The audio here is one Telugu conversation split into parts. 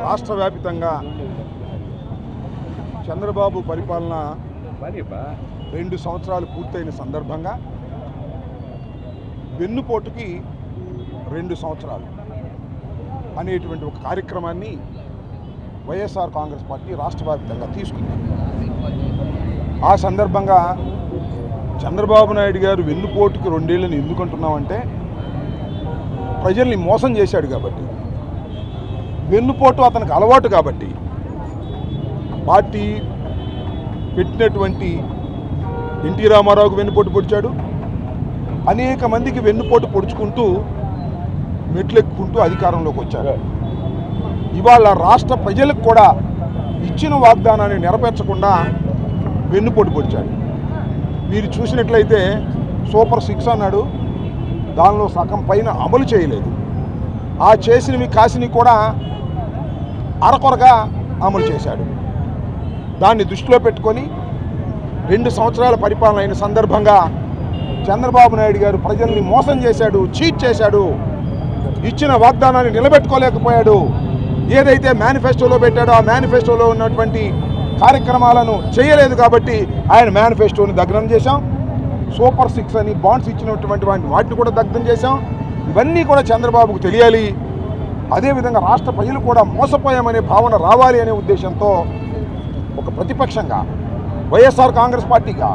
రాష్ట్ర వ్యాప్తంగా చంద్రబాబు పరిపాలన 2 సంవత్సరాలు పూర్తయిన సందర్భంగా వెన్నుపోటుకి 2 సంవత్సరాలు అనేటువంటి ఒక కార్యక్రమాన్ని వైఎస్ఆర్ కాంగ్రెస్ పార్టీ రాష్ట్ర వ్యాప్తంగా తీసుకుంది. ఆ సందర్భంగా చంద్రబాబు నాయుడు గారు వెన్నుపోటుకి 2 ఏళ్ళని ఎందుకు అంటున్నామంటే ప్రజల్ని మోసం చేశాడు కాబట్టి, వెన్నుపోటు అతనికి అలవాటు కాబట్టి, పార్టీ పెట్టినటువంటి ఎన్టీ రామారావుకు వెన్నుపోటు పొడిచాడు, అనేక మందికి వెన్నుపోటు పొడుచుకుంటూ మెట్లెక్కుంటూ అధికారంలోకి వచ్చారు. ఇవాళ రాష్ట్ర ప్రజలకు కూడా ఇచ్చిన వాగ్దానాన్ని నెరవేర్చకుండా వెన్నుపోటు పొడిచాడు. మీరు చూసినట్లయితే సూపర్ 6 అన్నాడు, దానిలో సగం పైన అమలు చేయలేదు. ఆ చేసినవి కాసినవి కూడా అరకొరగా అమలు చేశాడు. దాన్ని దృష్టిలో పెట్టుకొని 2 సంవత్సరాల పరిపాలన అయిన సందర్భంగా చంద్రబాబు నాయుడు గారు ప్రజల్ని మోసం చేశాడు, చీట్ చేశాడు, ఇచ్చిన వాగ్దానాన్ని నిలబెట్టుకోలేకపోయాడు. ఏదైతే మేనిఫెస్టోలో పెట్టాడో ఆ మేనిఫెస్టోలో ఉన్నటువంటి కార్యక్రమాలను చేయలేదు కాబట్టి ఆయన మేనిఫెస్టోని దగ్ధం చేశాం. సూపర్ 6 అని బాండ్స్ ఇచ్చినటువంటి వాటిని కూడా దగ్ధం చేశాం. ఇవన్నీ కూడా చంద్రబాబుకు తెలియాలి. అదేవిధంగా రాష్ట్ర ప్రజలు కూడా మోసపోయామనే భావన రావాలి అనే ఉద్దేశంతో ఒక ప్రతిపక్షంగా వైఎస్ఆర్ కాంగ్రెస్ పార్టీగా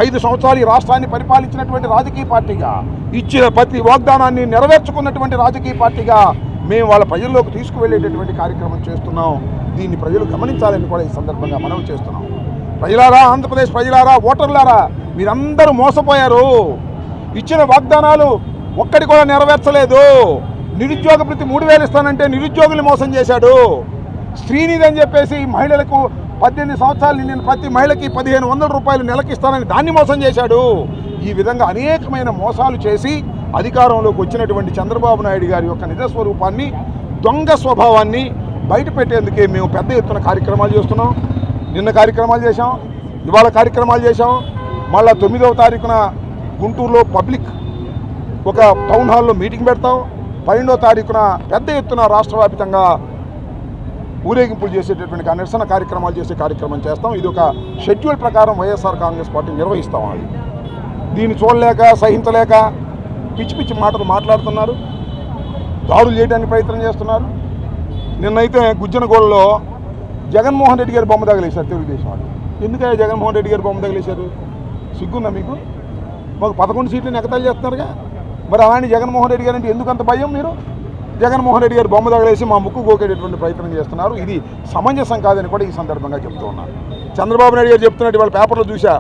5 సంవత్సరాలు ఈ రాష్ట్రాన్ని పరిపాలించినటువంటి రాజకీయ పార్టీగా, ఇచ్చిన ప్రతి వాగ్దానాన్ని నెరవేర్చుకున్నటువంటి రాజకీయ పార్టీగా మేము వాళ్ళ ప్రజల్లోకి తీసుకువెళ్ళేటటువంటి కార్యక్రమం చేస్తున్నాం. దీన్ని ప్రజలు గమనించాలని కూడా ఈ సందర్భంగా మనవి చేస్తున్నాం. ప్రజలారా, ఆంధ్రప్రదేశ్ ప్రజలారా, ఓటర్లారా, మీరందరూ మోసపోయారు. ఇచ్చిన వాగ్దానాలు ఒక్కటి కూడా నెరవేర్చలేదు. నిరుద్యోగ భృతి 3000 ఇస్తానంటే నిరుద్యోగులు మోసం చేశాడు. శ్రీనిధి అని చెప్పేసి మహిళలకు 18 సంవత్సరాలు నిండిన ప్రతి మహిళకి 1500 రూపాయలు నెలకి ఇస్తానని దాన్ని మోసం చేశాడు. ఈ విధంగా అనేకమైన మోసాలు చేసి అధికారంలోకి వచ్చినటువంటి చంద్రబాబు నాయుడు గారి యొక్క నిజస్వరూపాన్ని, దొంగ స్వభావాన్ని బయట పెట్టేందుకే మేము పెద్ద ఎత్తున కార్యక్రమాలు చేస్తున్నాం. నిన్న కార్యక్రమాలు చేశాం, ఇవాళ కార్యక్రమాలు చేశాం. మళ్ళా 9వ తారీఖున గుంటూరులో పబ్లిక్ ఒక టౌన్ హాల్లో మీటింగ్ పెడతాం. 12వ తారీఖున పెద్ద ఎత్తున రాష్ట్ర వ్యాప్తంగా ఊరేగింపులు చేసేటటువంటి నిరసన కార్యక్రమాలు చేసే కార్యక్రమం చేస్తాం. ఇది ఒక షెడ్యూల్ ప్రకారం వైఎస్ఆర్ కాంగ్రెస్ పార్టీ నిర్వహిస్తాం. అది దీన్ని చూడలేక, సహించలేక పిచ్చి పిచ్చి మాటలు మాట్లాడుతున్నారు, దాడులు చేయడానికి ప్రయత్నం చేస్తున్నారు. నిన్నైతే గుజ్జనగూడలో జగన్మోహన్ రెడ్డి గారి బొమ్మ తగిలేశారు తెలుగుదేశం వాళ్ళు. ఎందుకంటే జగన్మోహన్ రెడ్డి గారి బొమ్మ తగిలేశారు? సిగ్గుందా మీకు? మాకు 11 సీట్లను ఎగతాళి చేస్తున్నారుగా. మరి అలాంటి జగన్మోహన్ రెడ్డి గారు అంటే ఎందుకంత భయం? మీరు జగన్మోహన్ రెడ్డి గారు బొమ్మ తగిలేసి మా ముక్కు గోకేటటువంటి ప్రయత్నం చేస్తున్నారు. ఇది సమంజసం కాదని కూడా ఈ సందర్భంగా చెప్తూ ఉన్నారు. చంద్రబాబు నాయుడు గారు చెప్తున్నట్టు వాళ్ళ పేపర్లో చూసా,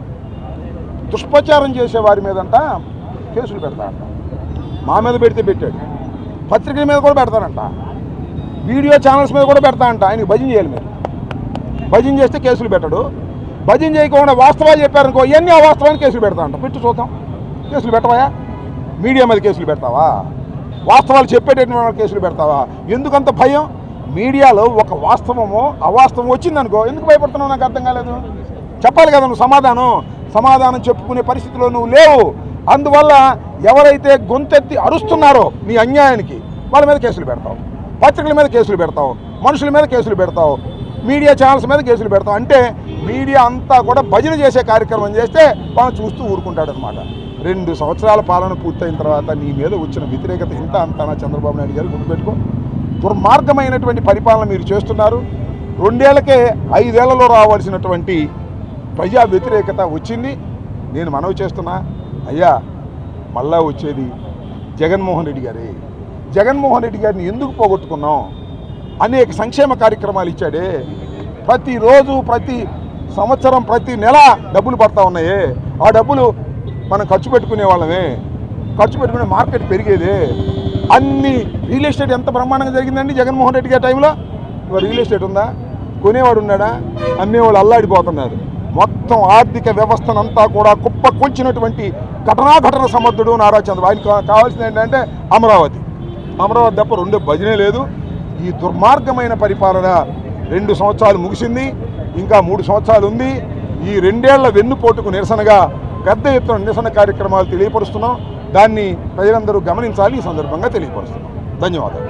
దుష్ప్రచారం చేసే వారి మీదంట కేసులు పెడతారంట. మా మీద పెడితే పెట్టాడు, పత్రికల మీద కూడా పెడతారంట, వీడియో ఛానల్స్ మీద కూడా పెడతారంట. ఆయనకి భజన చేయాలి. మీరు భజన చేస్తే కేసులు పెట్టడు, భజన చేయకుండా వాస్తవాలు చెప్పారనుకో ఇవన్నీ అవాస్తవాన్ని కేసులు పెడతామంట. పెట్టు చూద్దాం. కేసులు పెట్టవా? మీడియా మీద కేసులు పెడతావా? వాస్తవాలు చెప్పేటటువంటి కేసులు పెడతావా? ఎందుకంత భయం? మీడియాలో ఒక వాస్తవమో అవాస్తవం వచ్చిందనుకో ఎందుకు భయపడుతున్నావు? నాకు అర్థం కాలేదు. చెప్పాలి కదా నువ్వు సమాధానం చెప్పుకునే పరిస్థితిలో నువ్వు లేవు. అందువల్ల ఎవరైతే గొంతెత్తి అరుస్తున్నారో నీ అన్యాయానికి వాళ్ళ మీద కేసులు పెడతావు, పత్రికల మీద కేసులు పెడతావు, మనుషుల మీద కేసులు పెడతావు, మీడియా ఛానల్స్ మీద కేసులు పెడతాం. అంటే మీడియా అంతా కూడా భజన చేసే కార్యక్రమం చేస్తే మనం చూస్తూ ఊరుకుంటాడనమాట. 2 సంవత్సరాల పాలన పూర్తయిన తర్వాత నీ మీద వచ్చిన వ్యతిరేకత ఇంత అంతానా చంద్రబాబు నాయుడు గారు గుర్తుపెట్టుకో. దుర్మార్గమైనటువంటి పరిపాలన మీరు చేస్తున్నారు. 2 ఏళ్లకే 5 ఏళ్లలో రావాల్సినటువంటి ప్రజా వ్యతిరేకత వచ్చింది. నేను మనవి చేస్తున్నా, అయ్యా మళ్ళా వచ్చేది జగన్మోహన్ రెడ్డి గారే. జగన్మోహన్ రెడ్డి గారిని ఎందుకు పోగొట్టుకున్నాం? అనేక సంక్షేమ కార్యక్రమాలు ఇచ్చాడే. ప్రతిరోజు, ప్రతి సంవత్సరం, ప్రతి నెల డబ్బులు పడతా ఉన్నాయే. ఆ డబ్బులు మనం ఖర్చు పెట్టుకునే వాళ్ళమే, ఖర్చు పెట్టుకునే మార్కెట్ పెరిగేదే. అన్ని రియల్ ఎస్టేట్ ఎంత బ్రహ్మాండంగా జరిగిందండి జగన్మోహన్ రెడ్డి గారి టైంలో. ఇవాళ రియల్ ఎస్టేట్ ఉందా? కొనేవాడు ఉన్నాడా? అమ్మేవాళ్ళు అల్లాడిపోతున్నారు. మొత్తం ఆర్థిక వ్యవస్థనంతా కూడా కుప్పకొల్చినటువంటి ఘటన సమర్థుడు నారా చంద్రబాబు. ఆయనకు కావాల్సింది ఏంటంటే అమరావతి తప్ప రెండో భజనే లేదు. ఈ దుర్మార్గమైన పరిపాలన 2 సంవత్సరాలు ముగిసింది, ఇంకా 3 సంవత్సరాలు ఉంది. ఈ 2 ఏళ్ల వెన్నుపోటుకు నిరసనగా పెద్ద ఎత్తున నిరసన కార్యక్రమాలు తెలియపరుస్తున్నాం. దాన్ని ప్రజలందరూ గమనించాలి. ఈ సందర్భంగా తెలియపరుస్తున్నాం. ధన్యవాదాలు.